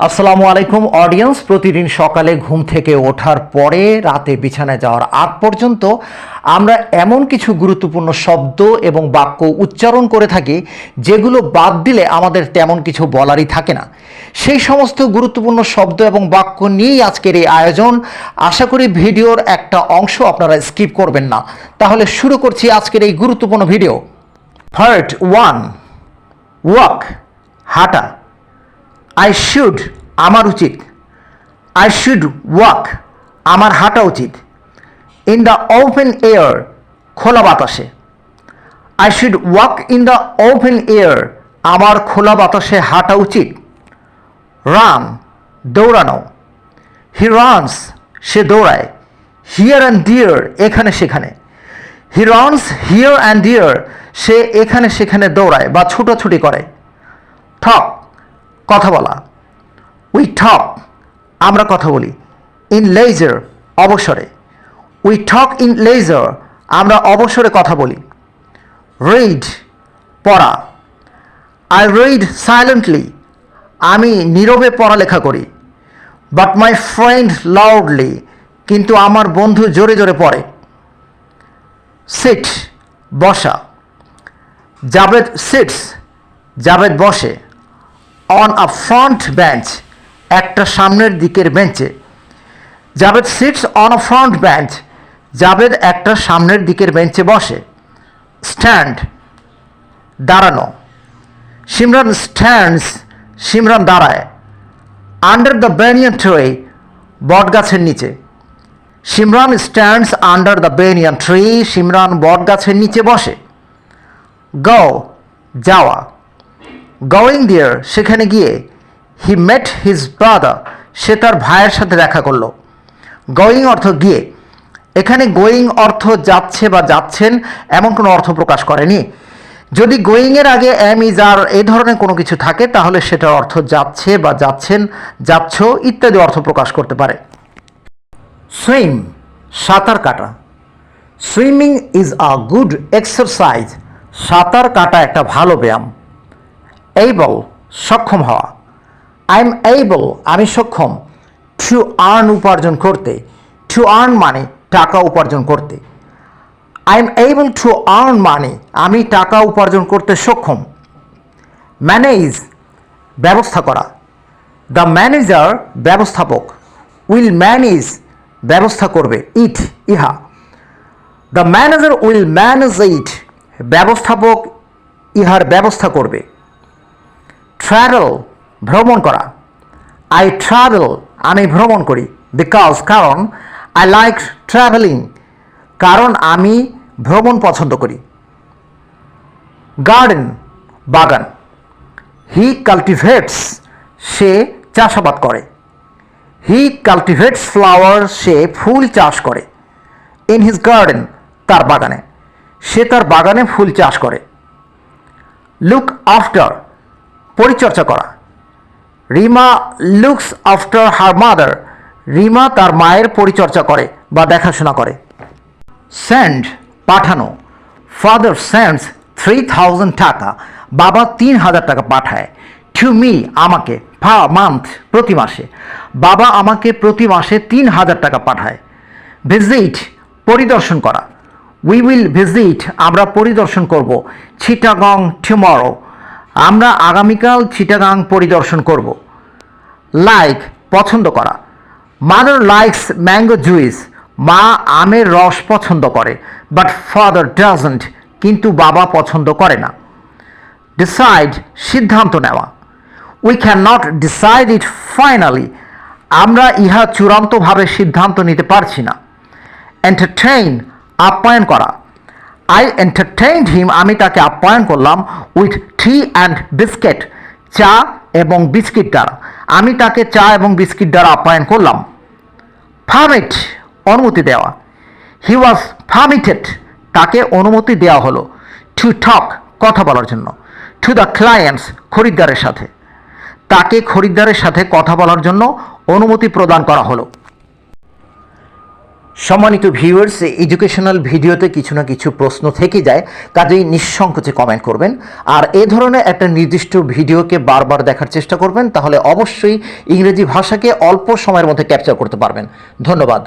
আসসালামু আলাইকুম অডিয়েন্স। প্রতিদিন সকালে ঘুম থেকে ওঠার পরে রাতে বিছানায় যাওয়ার আগ পর্যন্ত আমরা এমন কিছু গুরুত্বপূর্ণ শব্দ এবং বাক্য উচ্চারণ করে থাকি যেগুলো বাদ দিলে আমাদের তেমন কিছু বলারই থাকে না। সেই সমস্ত গুরুত্বপূর্ণ শব্দ এবং বাক্য নিয়েই আজকের এই আয়োজন। আশা করি ভিডিওর একটা অংশ আপনারা স্কিপ করবেন না। তাহলে শুরু করছি আজকের এই গুরুত্বপূর্ণ ভিডিও। পার্ট 1, ওয়াক, হাঁটা। আই শুড, আমার উচিত। আই শুড ওয়াক, আমার হাঁটা উচিত। ইন দ্য ওপেন এয়ার, খোলা বাতাসে। I should walk in the open air, আমার খোলা বাতাসে হাঁটা উচিত। রান, দৌড়ানো। হি রানস, সে দৌড়ায়। হিয়ার অ্যান্ড ডিয়ার, এখানে সেখানে। He runs here and there, সে এখানে সেখানে দৌড়ায় বা ছুটোছুটি করে। টক, কথা বলা। উই টক, আমরা কথা বলি। ইন লেজার, অবসরে। উই টক ইন লেজার, আমরা অবসরে কথা বলি। রিড, পড়া। আই রিড সাইলেন্টলি, আমি নীরবে পড়ালেখা করি। বাট মাই ফ্রেন্ড লাউডলি, কিন্তু আমার বন্ধু জোরে জোরে পড়ে। সিট, বসা। জাভেদ সিটস, জাভেদ বসে। অন আ ফ্রন্ট বেঞ্চ, একটা সামনের দিকের বেঞ্চে। Javed seats on a front bench, Javed একটা সামনের দিকের বেঞ্চে বসে। স্ট্যান্ড, দাঁড়ানো। সিমরান স্ট্যান্ডস, সিমরান দাঁড়ায়। আন্ডার দ্য বেনিয়ান ট্রি, বট গাছের নিচে। Simran stands under the banyan tree, Simran বট গাছের নিচে বসে। গো, যাওয়া। গোয়িং দেয়ার, সেখানে গিয়ে। হি মেট হিজ ব্রাদার, সে তার ভাইয়ের সাথে দেখা করলো। গোয়িং অর্থ গিয়ে। এখানে গোয়িং অর্থ যাচ্ছে বা যাচ্ছেন এমন কোনো অর্থ প্রকাশ করেনি। যদি গোয়িংয়ের আগে এম ইজ আর এই ধরনের কোনো কিছু থাকে তাহলে সেটার অর্থ যাচ্ছে বা যাচ্ছেন, যাচ্ছ ইত্যাদি অর্থ প্রকাশ করতে পারে। সুইম, সাঁতার কাটা। Swimming is a good exercise, সাঁতার কাটা একটা ভালো ব্যায়াম। এইবল, সক্ষম হওয়া। আই এম এইবল, আমি সক্ষম। টু আর্ন, উপার্জন করতে। টু আর্ন মানে টাকা উপার্জন করতে। I am able to earn মানে আমি টাকা উপার্জন করতে সক্ষম। ম্যানেজ, ব্যবস্থা করা। দ্য ম্যানেজার, ব্যবস্থাপক। উইল ম্যানেজ, ব্যবস্থা করবে। ইট, ইহা। দ্য ম্যানেজার উইল ম্যানেজ ইট, ব্যবস্থাপক ইহার ব্যবস্থা করবে। ট্রাভেল, ভ্রমণ করা। আই ট্রাভেল, আমি ভ্রমণ করি। বিকজ, কারণ। আই লাইক ট্রাভেলিং, কারণ আমি ভ্রমণ পছন্দ করি। গার্ডেন, বাগান। হি কাল্টিভেটস, সে চাষাবাদ করে। হি কাল্টিভেটস ফ্লাওয়ার, সে ফুল চাষ করে। ইন হিজ গার্ডেন, তার বাগানে। সে তার বাগানে ফুল চাষ করে। লুক আফটার, পরিচর্যা করা। Rima looks after her mother, Rima তার মায়ের পরিচর্যা করে বা দেখাশোনা করে। সেন্ড, পাঠানো। ফাদার সেন্ডস 3000 টাকা, বাবা 3000 টাকা পাঠায়। টু মি, আমাকে। মান্থ, প্রতি মাসে। বাবা আমাকে প্রতি মাসে 3000 টাকা পাঠায়। ভিজিট, পরিদর্শন করা। উই উইল ভিজিট, আমরা পরিদর্শন করব। চিটাগং টুমরো, আমরা আগামীকাল চিটাগাং পরিদর্শন করব। লাইক, পছন্দ করা। মাদার লাইকস ম্যাঙ্গো জুইস, মা আমের রস পছন্দ করে। বাট ফাদার ডাজন্ট, কিন্তু বাবা পছন্দ করে না। ডিসাইড, সিদ্ধান্ত নেওয়া। We can not decide it finally, আমরা ইহা চূড়ান্তভাবে সিদ্ধান্ত নিতে পারছি না। এন্টারটেইন, আপ্যায়ন করা। আই এন্টারটেইনড হিম, আমি তাকে আপ্যায়ন করলাম। উইথ টি অ্যান্ড বিস্কিট, চা এবং বিস্কিট দ্বারা। আমি তাকে চা এবং বিস্কিট দ্বারা আপ্যায়ন করলাম। পারমিট, অনুমতি দেওয়া। হি ওয়াজ পারমিটেড, তাকে অনুমতি দেওয়া হলো। টু টক, কথা বলার জন্য। টু দ্য ক্লায়েন্টস, খরিদ্দারের সাথে। তাকে খরিদ্দারের সাথে কথা বলার জন্য অনুমতি প্রদান করা হলো। সম্মানিত ভিউয়ার্স, এডুকেশনাল ভিডিওতে কিছু না কিছু প্রশ্ন থেকে যায়, কাজেই নিঃসংকোচে কমেন্ট করবেন। আর এ ধরনের একটা নির্দিষ্ট ভিডিওকে বারবার দেখার চেষ্টা করবেন, তাহলে অবশ্যই ইংরেজি ভাষাকে অল্প সময়ের মধ্যে ক্যাপচার করতে পারবেন। ধন্যবাদ।